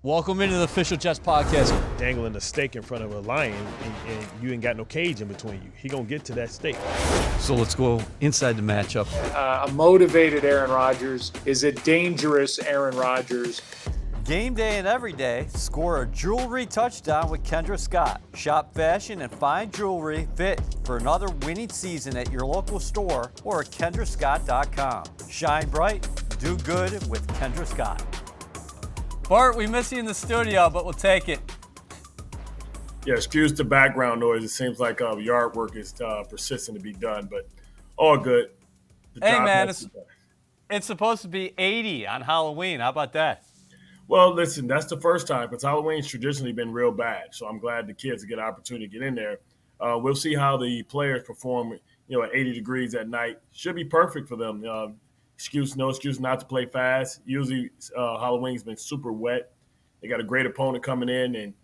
Welcome into the Official Jets podcast. Dangling a steak in front of a lion and you ain't got no cage in between you. He gonna get to that steak. So let's go inside the matchup. A motivated Aaron Rodgers is a dangerous Aaron Rodgers. Game day and every day, score a jewelry touchdown with Kendra Scott. Shop fashion and fine jewelry fit for another winning season at your local store or at kendrascott.com. Shine bright, do good with Kendra Scott. Bart, we miss you in the studio, but we'll take it. Yeah, excuse the background noise. It seems like yard work is persistent to be done, but all good. Hey, man, it's supposed to be 80 on Halloween. How about that? Well, listen, that's the first time because Halloween's traditionally been real bad. So I'm glad the kids get an opportunity to get in there. We'll see how the players perform, at 80 degrees at night. Should be perfect for them. No excuse not to play fast. Usually Halloween's been super wet. They got a great opponent coming in. And,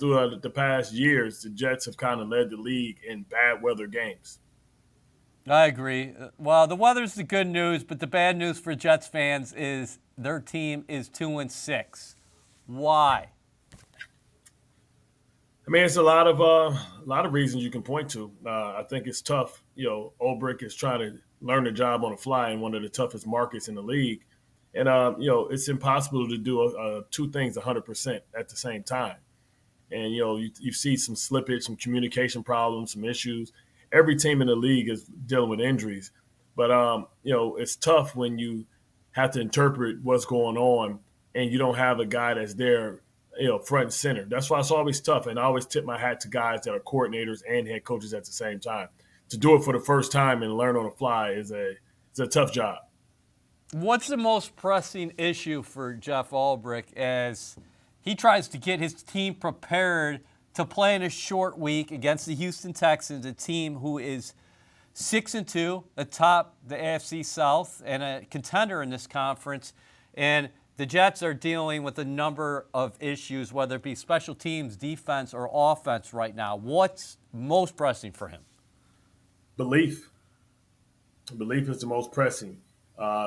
throughout the past years, the Jets have kind of led the league in bad weather games. I agree. Well, the weather's the good news, but the bad news for Jets fans is their team is 2-6. Why? I mean, it's a lot of reasons you can point to. I think it's tough. Ulbrich is trying to learn the job on the fly in one of the toughest markets in the league, and it's impossible to do two things 100% at the same time. And you see some slippage, some communication problems, some issues. Every team in the league is dealing with injuries, but it's tough when you have to interpret what's going on and you don't have a guy that's there, front and center. That's why it's always tough. And I always tip my hat to guys that are coordinators and head coaches at the same time. To do it for the first time and learn on the fly is a tough job. What's the most pressing issue for Jeff Ulbrich as he tries to get his team prepared to play in a short week against the Houston Texans, a team who is 6-2, atop the AFC South and a contender in this conference, and the Jets are dealing with a number of issues, whether it be special teams, defense, or offense right now. What's most pressing for him? Belief. Belief is the most pressing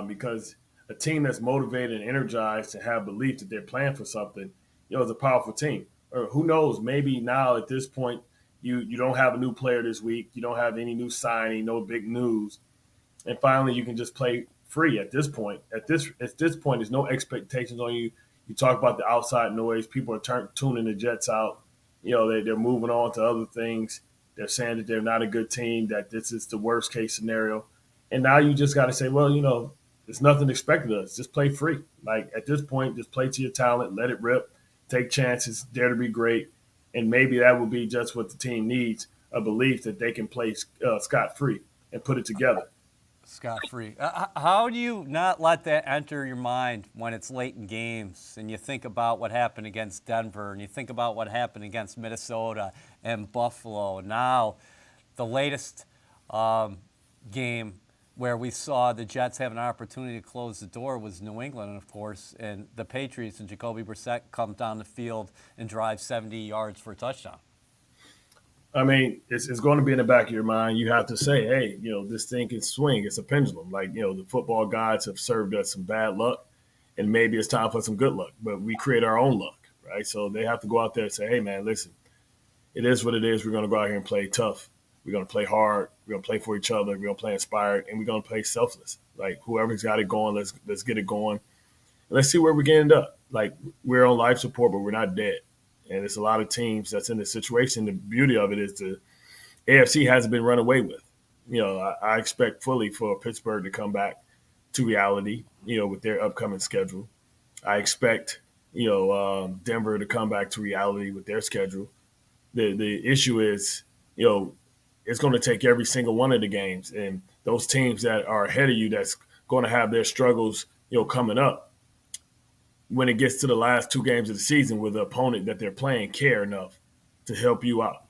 because a team that's motivated and energized to have belief that they're playing for something, is a powerful team. Or who knows, maybe now at this point, you don't have a new player this week. You don't have any new signing, no big news. And finally, you can just play free at this point. At this point, there's no expectations on you. You talk about the outside noise. People are tuning the Jets out. They're moving on to other things. They're saying that they're not a good team, that this is the worst case scenario. And now you just got to say, well, there's nothing expected of us. Just play free. Like at this point, just play to your talent, let it rip, take chances, dare to be great. And maybe that will be just what the team needs, a belief that they can play scot-free and put it together. Scot-free. How do you not let that enter your mind when it's late in games and you think about what happened against Denver and you think about what happened against Minnesota and Buffalo? Now, the latest game where we saw the Jets have an opportunity to close the door was New England, of course, and the Patriots and Jacoby Brissett come down the field and drive 70 yards for a touchdown. I mean, it's going to be in the back of your mind. You have to say, hey, this thing can swing. It's a pendulum. Like, the football gods have served us some bad luck, and maybe it's time for some good luck. But we create our own luck, right? So they have to go out there and say, hey, man, listen, it is what it is. We're going to go out here and play tough. We're going to play hard. We're going to play for each other. We're going to play inspired, and we're going to play selfless. Like, whoever's got it going, let's get it going. And let's see where we can end up. Like, we're on life support, but we're not dead. And there's a lot of teams that's in this situation. The beauty of it is the AFC hasn't been run away with. I expect fully for Pittsburgh to come back to reality, with their upcoming schedule. I expect, Denver to come back to reality with their schedule. The issue is, it's going to take every single one of the games. And those teams that are ahead of you that's going to have their struggles, coming up, when it gets to the last two games of the season with the opponent that they're playing care enough to help you out.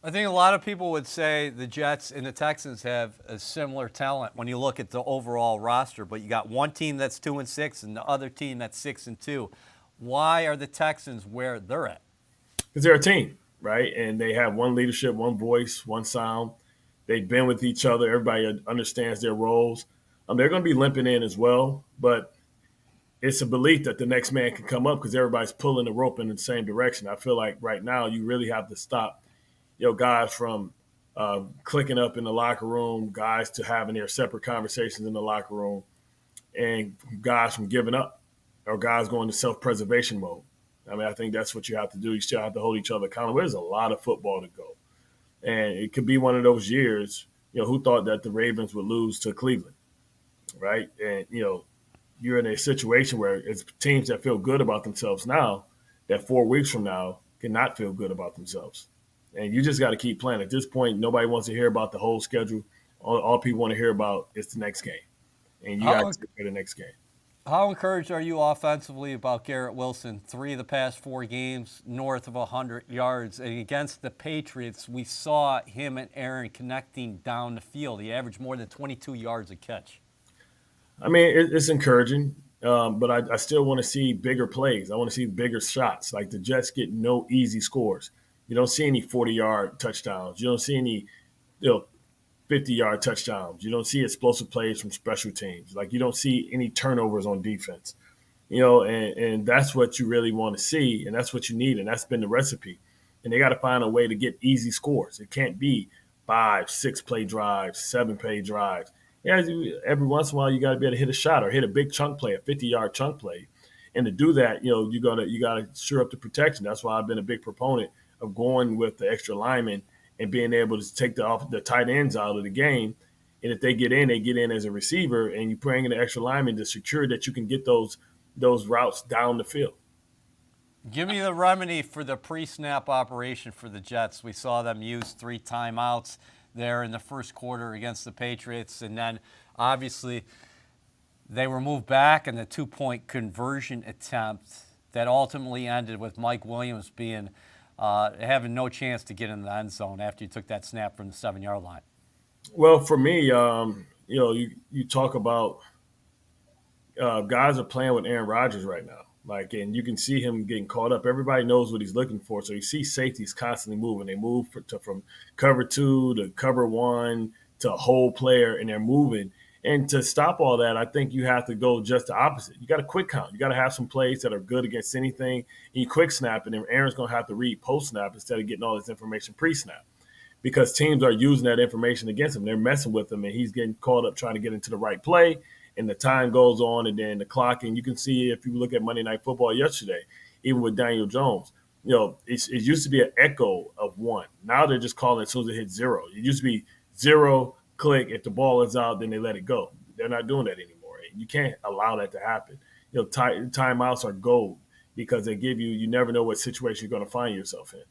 I think a lot of people would say the Jets and the Texans have a similar talent when you look at the overall roster, but you got one team that's 2-6 and the other team that's 6-2. Why are the Texans where they're at? Because they're a team, right? And they have one leadership, one voice, one sound. They've been with each other. Everybody understands their roles. They're going to be limping in as well, but it's a belief that the next man can come up because everybody's pulling the rope in the same direction. I feel like right now you really have to stop, guys from clicking up in the locker room, guys to having their separate conversations in the locker room, and guys from giving up or guys going to self-preservation mode. I mean, I think that's what you have to do. You still have to hold each other accountable. There's a lot of football to go. And it could be one of those years, who thought that the Ravens would lose to Cleveland, right? And, you're in a situation where it's teams that feel good about themselves now that 4 weeks from now cannot feel good about themselves. And you just got to keep playing. At this point, nobody wants to hear about the whole schedule. All people want to hear about is the next game. And you got to get the next game. How encouraged are you offensively about Garrett Wilson? 3 of the past 4 games north of 100 yards. And against the Patriots, we saw him and Aaron connecting down the field. He averaged more than 22 yards a catch. I mean, it's encouraging, but I still want to see bigger plays. I want to see bigger shots. Like the Jets get no easy scores. You don't see any 40-yard touchdowns. You don't see any 50-yard touchdowns. You don't see explosive plays from special teams. Like you don't see any turnovers on defense. And that's what you really want to see, and that's what you need, and that's been the recipe. And they got to find a way to get easy scores. It can't be 5, 6-play drives, 7-play drives. Yeah, every once in a while you got to be able to hit a shot or hit a big chunk play, a 50-yard chunk play. And to do that, you got to shore up the protection. That's why I've been a big proponent of going with the extra lineman and being able to take the tight ends out of the game. And if they get in as a receiver, and you bring in the extra lineman to secure that you can get those routes down the field. Give me the remedy for the pre-snap operation for the Jets. We saw them use 3 timeouts there in the first quarter against the Patriots, and then obviously they were moved back in the 2-point conversion attempt that ultimately ended with Mike Williams being having no chance to get in the end zone after he took that snap from the 7-yard line. Well, for me, you talk about guys are playing with Aaron Rodgers right now. And you can see him getting caught up. Everybody knows what he's looking for. So you see safeties constantly moving. They move from cover 2 to cover 1 to a whole player, and they're moving. And to stop all that, I think you have to go just the opposite. You got to quick count. You got to have some plays that are good against anything. And you quick snap, and then Aaron's going to have to read post snap instead of getting all this information pre snap, because teams are using that information against him. They're messing with him, and he's getting caught up trying to get into the right play. And the time goes on, and then the clock, and you can see if you look at Monday Night Football yesterday, even with Daniel Jones, it used to be an echo of 1. Now they're just calling it as soon as it hits 0. It used to be 0, click. If the ball is out, then they let it go. They're not doing that anymore. You can't allow that to happen. Timeouts are gold because they give you never know what situation you're going to find yourself in.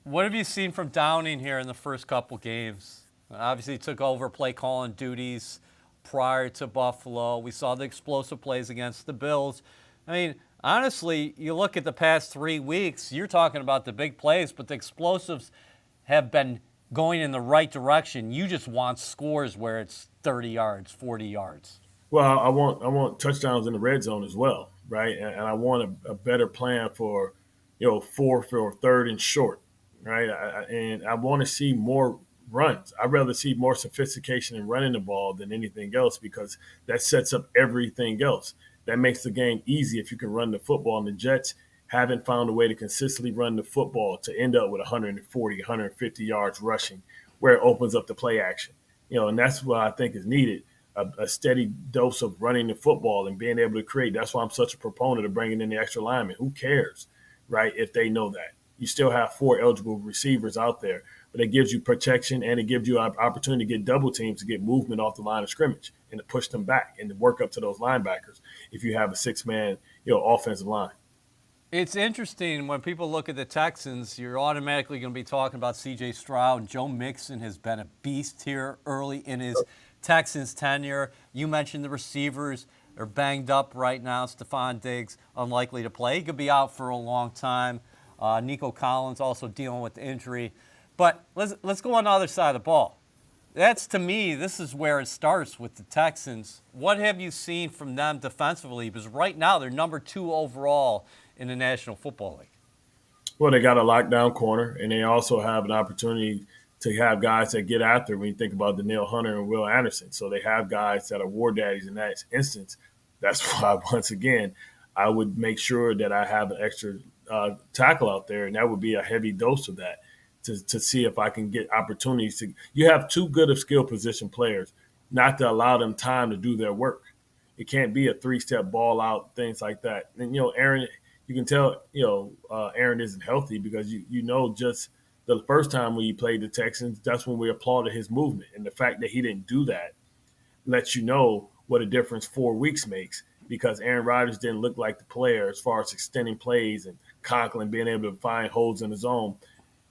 What have you seen from Downing here in the first couple games? Obviously, he took over play calling duties prior to Buffalo. We saw the explosive plays against the Bills. I mean, honestly, you look at the past 3 weeks, you're talking about the big plays, but the explosives have been going in the right direction. You just want scores where it's 30 yards, 40 yards. Well, I want touchdowns in the red zone as well, right? And I want a better plan for, 4th or 3rd and short, right? And I want to see more runs. I'd rather see more sophistication in running the ball than anything else, because that sets up everything else. That makes the game easy if you can run the football. And the Jets haven't found a way to consistently run the football to end up with 140, 150 yards rushing, where it opens up the play action. And that's what I think is needed, a steady dose of running the football and being able to create. That's why I'm such a proponent of bringing in the extra lineman. Who cares, right, if they know that? You still have 4 eligible receivers out there, but it gives you protection, and it gives you an opportunity to get double teams, to get movement off the line of scrimmage and to push them back and to work up to those linebackers if you have a 6-man, offensive line. It's interesting when people look at the Texans, you're automatically going to be talking about C.J. Stroud. And Joe Mixon has been a beast here early in his Texans tenure. You mentioned the receivers are banged up right now. Stephon Diggs unlikely to play. He could be out for a long time. Nico Collins also dealing with the injury. But let's go on the other side of the ball. That's, to me, this is where it starts with the Texans. What have you seen from them defensively? Because right now they're number 2 overall in the National Football League. Well, they got a lockdown corner, and they also have an opportunity to have guys that get after when you think about Danielle Hunter and Will Anderson. So they have guys that are war daddies in that instance That's why, once again, I would make sure that I have an extra tackle out there, and that would be a heavy dose of that to see if I can get opportunities to. You have too good of skill position players not to allow them time to do their work. It can't be a three-step ball out, things like that. And Aaron, you can tell Aaron isn't healthy because you know just the first time when he played the Texans, that's when we applauded his movement, and the fact that he didn't do that lets you know what a difference 4 weeks makes because Aaron Rodgers didn't look like the player as far as extending plays and Conklin being able to find holes in his own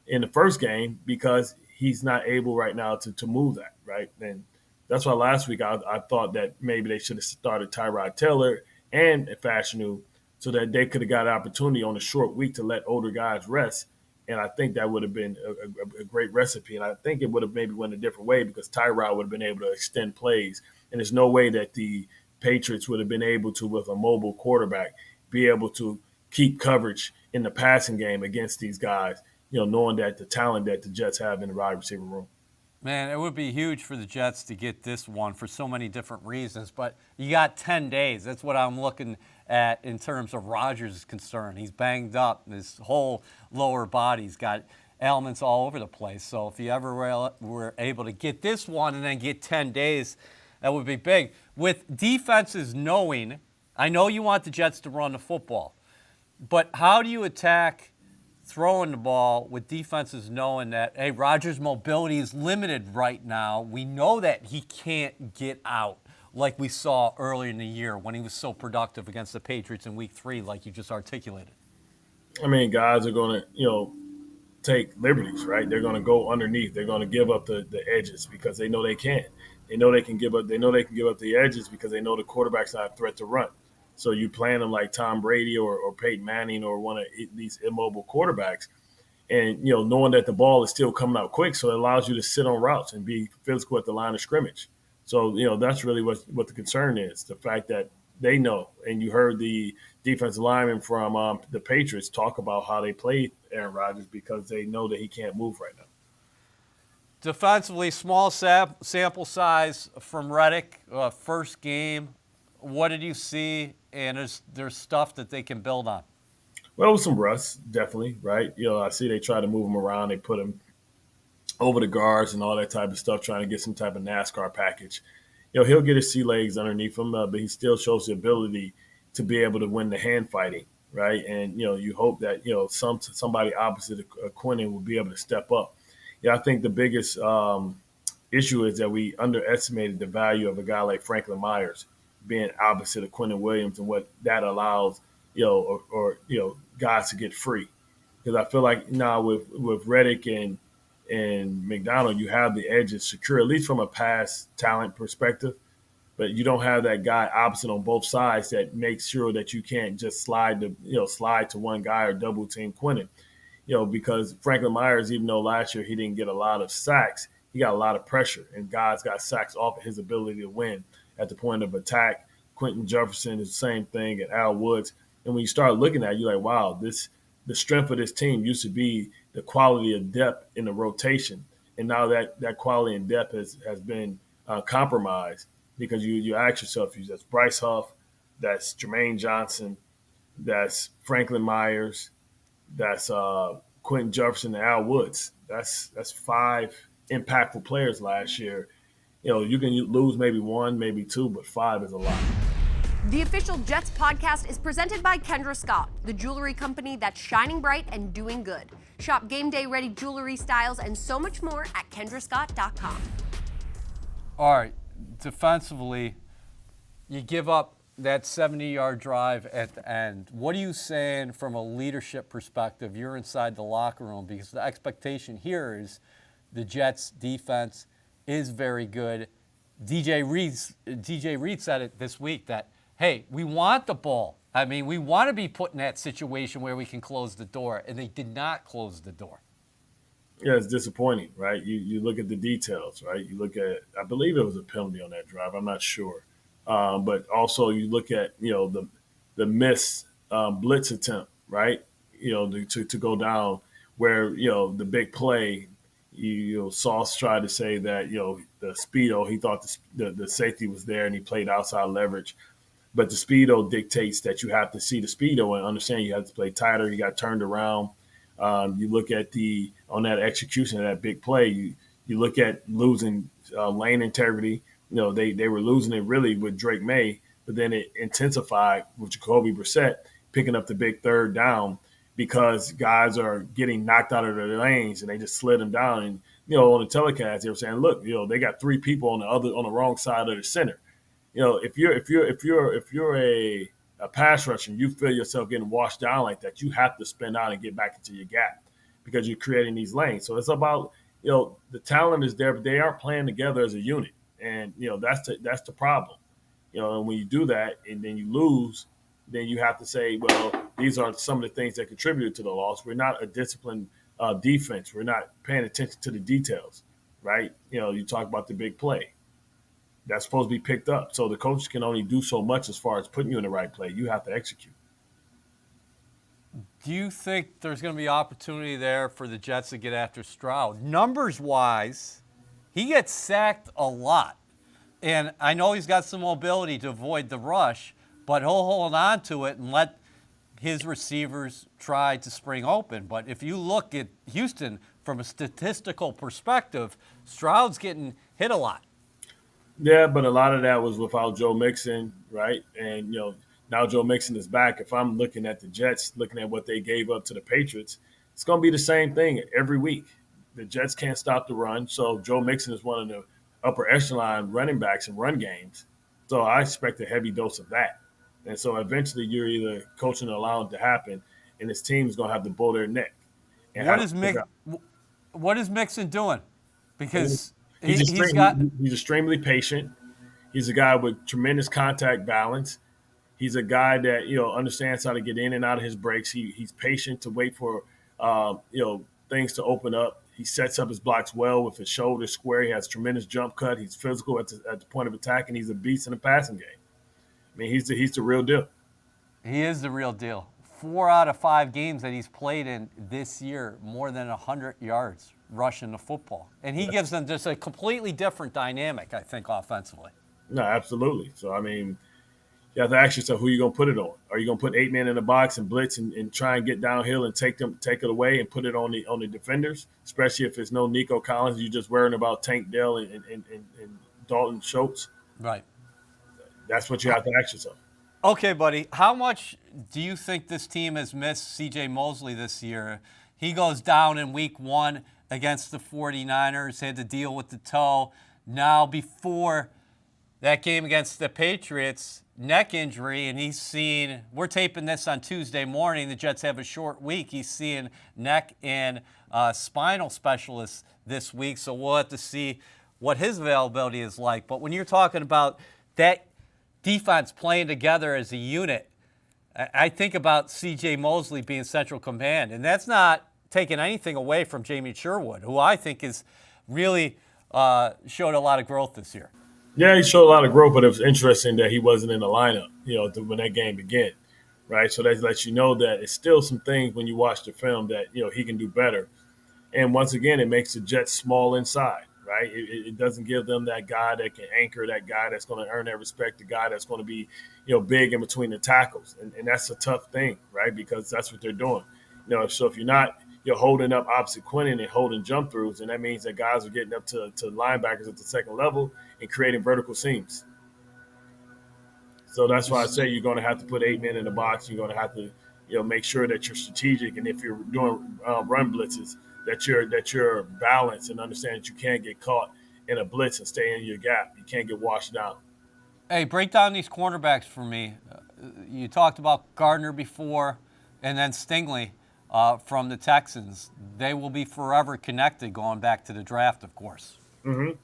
in the first game because he's not able right now to move that, right? And that's why last week I thought that maybe they should have started Tyrod Taylor and Fashanu so that they could have got an opportunity on a short week to let older guys rest. And I think that would have been a great recipe. And I think it would have maybe went a different way because Tyrod would have been able to extend plays. And there's no way that the Patriots would have been able to, with a mobile quarterback, be able to keep coverage in the passing game against these guys, knowing that the talent that the Jets have in the wide receiver room. Man, it would be huge for the Jets to get this one for so many different reasons, but you got 10 days. That's what I'm looking at in terms of Rodgers' concern. He's banged up. His whole lower body's got ailments all over the place. So if you ever were able to get this one and then get 10 days, that would be big. With defenses knowing, I know you want the Jets to run the football, but how do you attack throwing the ball with defenses knowing that, hey, Rodgers' mobility is limited right now. We know that he can't get out like we saw earlier in the year when he was so productive against the Patriots in Week 3, like you just articulated. I mean, guys are going to, take liberties, right? They're going to go underneath. They're going to give up the edges because they know they can. They know they can give up. They know they can give up the edges because they know the quarterback's not a threat to run. So you playing them like Tom Brady or Peyton Manning or one of these immobile quarterbacks, and knowing that the ball is still coming out quick, so it allows you to sit on routes and be physical at the line of scrimmage. So that's really what the concern is: the fact that they know, and you heard the defensive lineman from the Patriots talk about how they played Aaron Rodgers because they know that he can't move right now. Defensively, small sample size from Reddick, first game. What did you see? And there's stuff that they can build on. Well, with some rust, definitely, right? I see they try to move him around. They put him over the guards and all that type of stuff, trying to get some type of NASCAR package. He'll get his sea legs underneath him, but he still shows the ability to be able to win the hand fighting, right? And, you hope that, somebody opposite of Quinnen will be able to step up. I think the biggest issue is that we underestimated the value of a guy like Franklin Myers being opposite of Quinnen Williams and what that allows, or guys to get free. Because I feel like now with Reddick and McDonald, you have the edges secure, at least from a pass talent perspective. But you don't have that guy opposite on both sides that makes sure that you can't just slide to one guy or double team Quinnen. Because Franklin Myers, even though last year he didn't get a lot of sacks, he got a lot of pressure, and guys got sacks off of his ability to win at the point of attack. Quentin Jefferson is the same thing, and Al Woods. And when you start looking at it, you're like, wow, the strength of this team used to be the quality of depth in the rotation. And now that quality and depth has been compromised because you ask yourself, that's Bryce Huff, that's Jermaine Johnson, that's Franklin Myers, that's Quentin Jefferson and Al Woods. That's 5 impactful players last year. You can lose maybe 1, maybe 2, but 5 is a lot. The official Jets podcast is presented by Kendra Scott, the jewelry company that's shining bright and doing good. Shop game day ready jewelry styles and so much more at kendrascott.com. All right, defensively, you give up that 70-yard drive at the end. What are you saying from a leadership perspective? You're inside the locker room because the expectation here is the Jets defense is very good. DJ Reed said it this week that, hey, we want the ball. I mean, we want to be put in that situation where we can close the door, and they did not close the door. Yeah, it's disappointing, right? You look at the details, right? You look at, I believe it was a penalty on that drive. I'm not sure. But also you look at, the missed blitz attempt, right? To go down where, the big play, Sauce tried to say that, the Speedo, he thought the safety was there and he played outside leverage. but the speedo dictates that you have to see the speedo and understand you have to play tighter. You got turned around. You look at on that execution of that big play. You look at losing lane integrity. They were losing it really with Drake May, but then it intensified with Jacoby Brissett picking up the big third down because guys are getting knocked out of their lanes and they just slid them down. And on the telecast they were saying, look, they got three people on the wrong side of the center. If you're a pass rusher and you feel yourself getting washed down like that, you have to spin out and get back into your gap because you're creating these lanes. So it's about, the talent is there, but they aren't playing together as a unit. And, that's the problem. And when you do that and then you lose, then you have to say, well, these are some of the things that contributed to the loss. We're not a disciplined defense. We're not paying attention to the details, right? You talk about the big play. That's supposed to be picked up. So the coach can only do so much as far as putting you in the right play. You have to execute. Do you think there's going to be opportunity there for the Jets to get after Stroud? Numbers-wise, he gets sacked a lot. And I know he's got some mobility to avoid the rush, but he'll hold on to it and let his receivers try to spring open. But if you look at Houston from a statistical perspective, Stroud's getting hit a lot. Yeah, but a lot of that was without Joe Mixon, right? And, now Joe Mixon is back. If I'm looking at the Jets, looking at what they gave up to the Patriots, it's going to be the same thing every week. The Jets can't stop the run. So Joe Mixon is one of the upper echelon running backs in run games. So I expect a heavy dose of that. And so eventually you're either coaching and allowing it to happen, and this team is going to have to bull their neck. And what is Mixon doing? Because he's extremely patient. He's a guy with tremendous contact balance. He's a guy that understands how to get in and out of his breaks. He's patient to wait for things to open up. He sets up his blocks well with his shoulders square. He has tremendous jump cut. He's physical at the point of attack, and he's a beast in the passing game. I mean, he's the real deal. He is the real deal. 4 out of 5 games that he's played in this year, more than 100 yards rushing the football. And he gives them just a completely different dynamic, I think, offensively. No, absolutely. So, I mean, you have to ask yourself who you're going to put it on. Are you going to put 8 men in the box and blitz and try and get downhill and take it away and put it on the defenders, especially if it's no Nico Collins, you're just worrying about Tank Dell and Dalton Schultz? Right. That's what you have to ask yourself. Okay, buddy. How much do you think this team has missed C.J. Mosley this year? He goes down in week 1 against the 49ers, had to deal with the toe. Now, before that game against the Patriots, neck injury, and we're taping this on Tuesday morning. The Jets have a short week. He's seeing neck and spinal specialists this week, so we'll have to see what his availability is like. But when you're talking about that defense playing together as a unit, I think about C.J. Mosley being central command, and that's not taking anything away from Jamie Sherwood, who I think has really showed a lot of growth this year. Yeah, he showed a lot of growth, but it was interesting that he wasn't in the lineup, when that game began, right? So that lets you know that it's still some things when you watch the film that, he can do better. And once again, it makes the Jets small inside, right? It doesn't give them that guy that can anchor, that guy that's going to earn that respect, the guy that's going to be, big in between the tackles. And that's a tough thing, right? Because that's what they're doing. So if you're not holding up opposite Quinnen and holding jump throughs, and that means that guys are getting up to linebackers at the second level and creating vertical seams. So that's why I say you're going to have to put 8 men in the box. You're going to have to, make sure that you're strategic, and if you're doing run blitzes, that you're balanced and understand that you can't get caught in a blitz and stay in your gap. You can't get washed down. Hey, break down these cornerbacks for me. You talked about Gardner before, and then Stingley from the Texans. They will be forever connected going back to the draft, of course. Mm-hmm.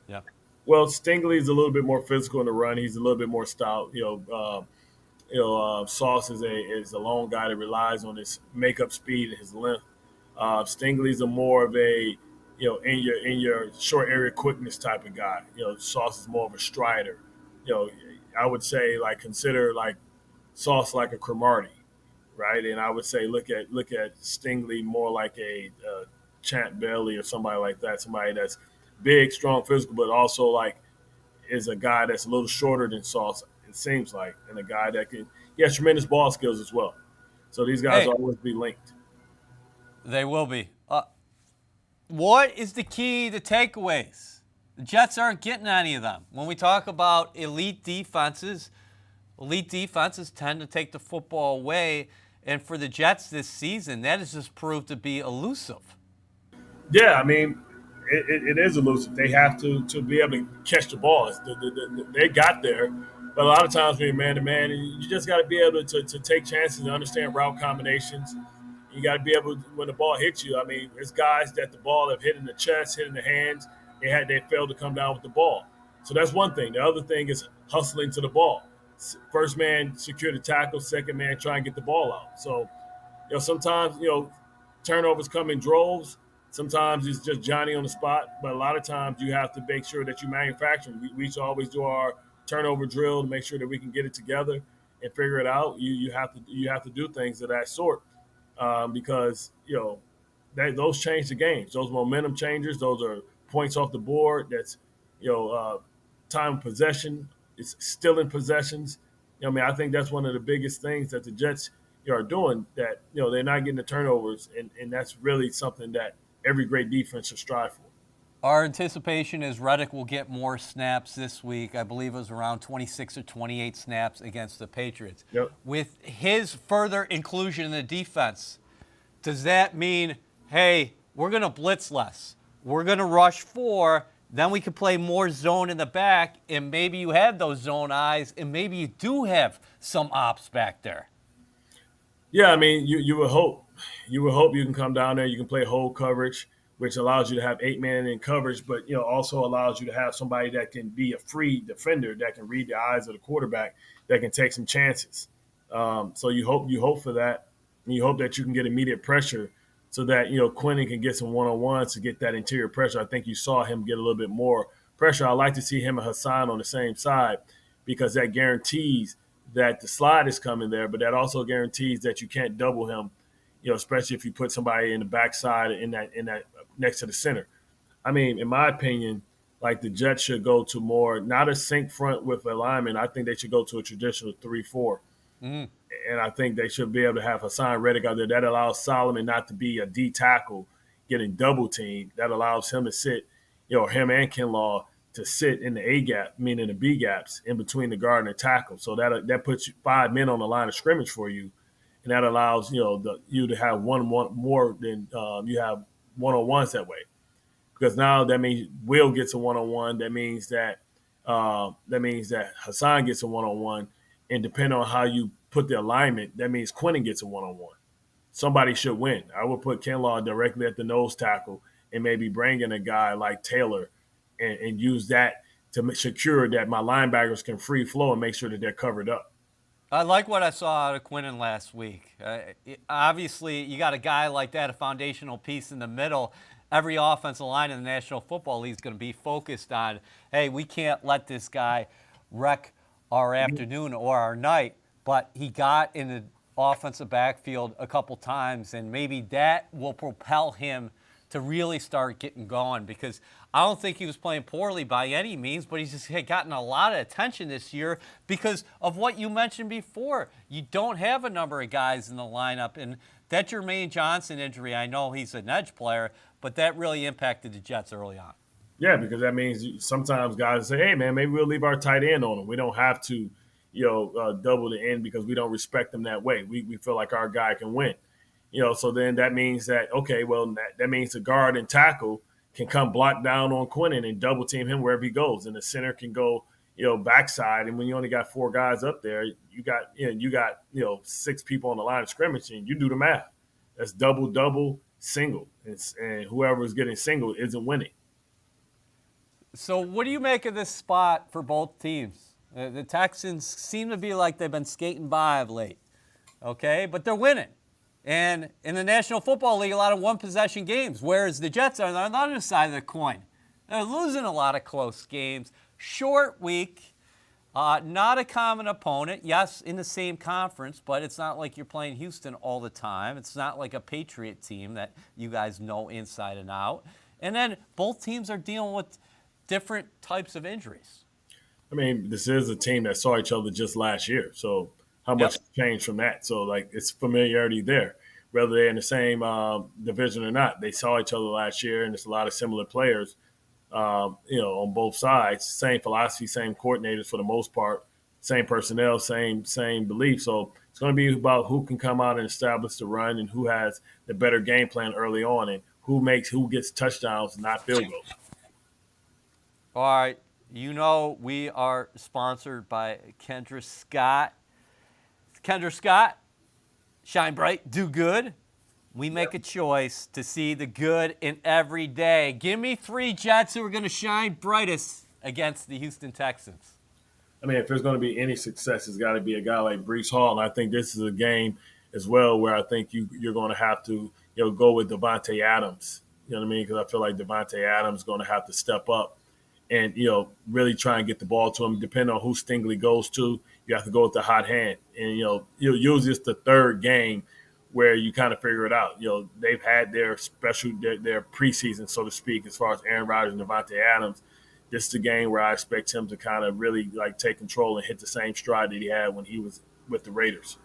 Yeah. Well, Stingley's a little bit more physical in the run. He's a little bit more stout. Sauce is a long guy that relies on his makeup speed and his length. Stingley's a more of a, in your short area quickness type of guy. Sauce is more of a strider. I would say consider Sauce like a Cromartie, right? And I would say look at Stingley more like a Champ Bailey or somebody like that. Somebody that's big, strong, physical, but also is a guy that's a little shorter than Sauce it seems like, and a guy that he has tremendous ball skills as well. So these guys will always be linked. They will be. What is the key to takeaways? The Jets aren't getting any of them. When we talk about elite defenses tend to take the football away. And for the Jets this season, that has just proved to be elusive. Yeah, I mean, it is elusive. They have to be able to catch the ball. They got there, but a lot of times when you're man-to-man, you just got to be able to take chances and understand route combinations. You got to be able to, when the ball hits you. I mean, there's guys that the ball have hit in the chest, hit in the hands. They failed to come down with the ball. So that's one thing. The other thing is hustling to the ball. First man secure the tackle. Second man try and get the ball out. So, sometimes turnovers come in droves. Sometimes it's just Johnny on the spot. But a lot of times you have to make sure that you manufacture. We always do our turnover drill to make sure that we can get it together and figure it out. You have to do things of that sort. Because those change the games. Those momentum changers. Those are points off the board. That's time of possession. It's still in possessions. I think that's one of the biggest things that the Jets are doing. That they're not getting the turnovers, and that's really something that every great defense should strive for. Our anticipation is Reddick will get more snaps this week. I believe it was around 26 or 28 snaps against the Patriots. Yep. With his further inclusion in the defense, does that mean, hey, we're going to blitz less, we're going to rush 4, then we can play more zone in the back, and maybe you have those zone eyes, and maybe you do have some ops back there? Yeah, I mean, you would hope. You would hope you can come down there, you can play whole coverage, which allows you to have 8-man in coverage, but also allows you to have somebody that can be a free defender, that can read the eyes of the quarterback, that can take some chances. So you hope for that, and you hope that you can get immediate pressure so that Quinnen can get some one-on-ones to get that interior pressure. I think you saw him get a little bit more pressure. I like to see him and Haason on the same side because that guarantees that the slide is coming there, but that also guarantees that you can't double him, especially if you put somebody in the backside in that next to the center. I mean, in my opinion, like the Jets should go to more, not a sink front with alignment. I think they should go to a traditional 3-4. And I think they should be able to have Haason Reddick out there. That allows Solomon not to be a D tackle getting double teamed. That allows him to sit, him and Kinlaw to sit in the A gap, meaning the B gaps in between the guard and the tackle. So that puts you 5 men on the line of scrimmage for you. And that allows, you to have one more than you have one-on-ones that way. Because now that means Will gets a one-on-one. That means that Haason gets a one-on-one. And depending on how you put the alignment, that means Quinnen gets a one-on-one. Somebody should win. I would put Kinlaw directly at the nose tackle and maybe bring in a guy like Taylor and use that to secure that my linebackers can free flow and make sure that they're covered up. I like what I saw out of Quinnen last week. Obviously, you got a guy like that, a foundational piece in the middle. Every offensive line in the National Football League is going to be focused on, hey, we can't let this guy wreck our afternoon or our night. But he got in the offensive backfield a couple times, and maybe that will propel him to really start getting going, because I don't think he was playing poorly by any means, but he's just gotten a lot of attention this year because of what you mentioned before. You don't have a number of guys in the lineup, and that Jermaine Johnson injury, I know he's an edge player, but that really impacted the Jets early on. Yeah, because that means sometimes guys say, hey, man, maybe we'll leave our tight end on him. We don't have to double the end because we don't respect them that way. We feel like our guy can win. So then that means that, okay, well, that means the guard and tackle can come block down on Quinnen and double team him wherever he goes. And the center can go, backside. And when you only got 4 guys up there, you got 6 people on the line of scrimmage, and you do the math. That's double, single. And whoever is getting single isn't winning. So what do you make of this spot for both teams? The Texans seem to be like they've been skating by of late, okay? But they're winning. And in the National Football League, a lot of one-possession games, whereas the Jets are on the other side of the coin. They're losing a lot of close games. Short week, not a common opponent. Yes, in the same conference, but it's not like you're playing Houston all the time. It's not like a Patriot team that you guys know inside and out. And then both teams are dealing with different types of injuries. I mean, this is a team that saw each other just last year. So how much changed from that? So, like, it's familiarity there. Whether they're in the same division or not, they saw each other last year, and it's a lot of similar players, on both sides. Same philosophy, same coordinators for the most part, same personnel, same belief. So it's going to be about who can come out and establish the run and who has the better game plan early on and who gets touchdowns, not field goals. All right. We are sponsored by Kendra Scott. Kendra Scott, shine bright, do good. We make a choice to see the good in every day. Give me 3 Jets who are going to shine brightest against the Houston Texans. I mean, if there's going to be any success, it's got to be a guy like Breece Hall. And I think this is a game as well where I think you're going to have to go with Devontae Adams. You know what I mean? Because I feel like Devontae Adams is going to have to step up and really try and get the ball to him. Depending on who Stingley goes to, you have to go with the hot hand. And usually it's the third game where you kind of figure it out. They've had their preseason, so to speak, as far as Aaron Rodgers and Devontae Adams. This is the game where I expect him to kind of really take control and hit the same stride that he had when he was with the Raiders.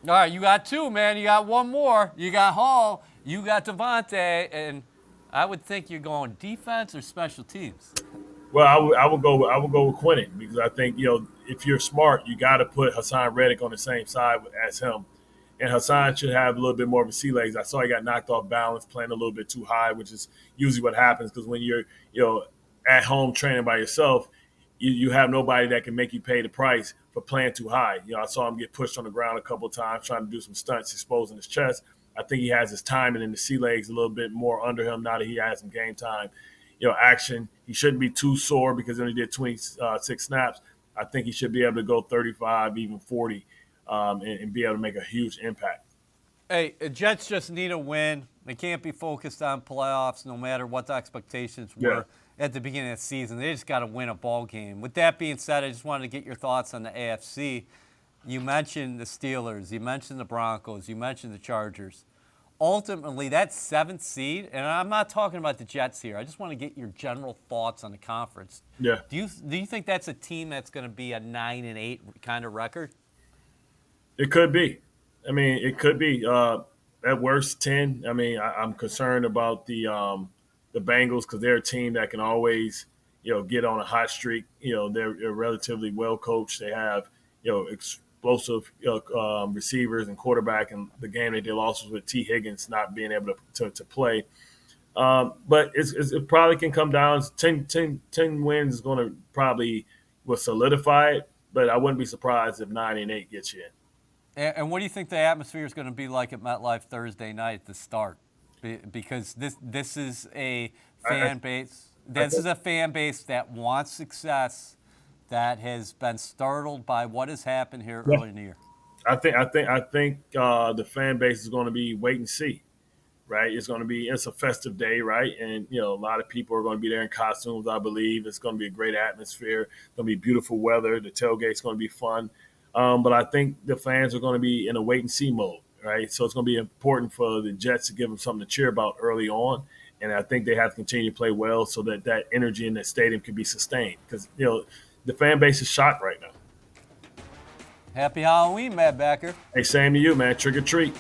All right, you got 2, man. You got 1 more. You got Hall. You got Devontae, and I would think you're going defense or special teams. Well, I would go with Quinnen because I think if you're smart, you got to put Haason Reddick on the same side as him, and Haason should have a little bit more of a sea legs. I saw he got knocked off balance playing a little bit too high, which is usually what happens because when you're at home training by yourself, you have nobody that can make you pay the price for playing too high. I saw him get pushed on the ground a couple of times trying to do some stunts, exposing his chest. I think he has his timing and the sea legs a little bit more under him now that he has some game time, action. He shouldn't be too sore because he only did 26 snaps. I think he should be able to go 35, even 40, and be able to make a huge impact. Hey, Jets just need a win. They can't be focused on playoffs no matter what the expectations were at the beginning of the season. They just got to win a ball game. With that being said, I just wanted to get your thoughts on the AFC. You mentioned the Steelers. You mentioned the Broncos. You mentioned the Chargers. Ultimately, that 7th seed, and I'm not talking about the Jets here. I just want to get your general thoughts on the conference. Yeah. Do you think that's a team that's going to be a 9-8 kind of record? It could be. I mean, it could be. At worst, 10. I mean, I'm concerned about the Bengals because they're a team that can always, get on a hot streak. They're relatively well coached. They have, explosive receivers and quarterback. And the game they did lost was with T. Higgins not being able to play. But it probably can come down. 10 wins is going to probably will solidify it. But I wouldn't be surprised if 9-8 gets you in. And what do you think the atmosphere is going to be like at MetLife Thursday night at the start? Because this is a fan base. This is a fan base that wants success, that has been startled by what has happened here early in the year. I think the fan base is going to be wait and see, right? It's a festive day, right? And a lot of people are going to be there in costumes. I believe it's going to be a great atmosphere. It's going to be beautiful weather. The tailgate's going to be fun. But I think the fans are going to be in a wait-and-see mode, right? So it's going to be important for the Jets to give them something to cheer about early on. And I think they have to continue to play well so that energy in that stadium can be sustained because, the fan base is shocked right now. Happy Halloween, Matt Becker. Hey, same to you, man. Trick or treat.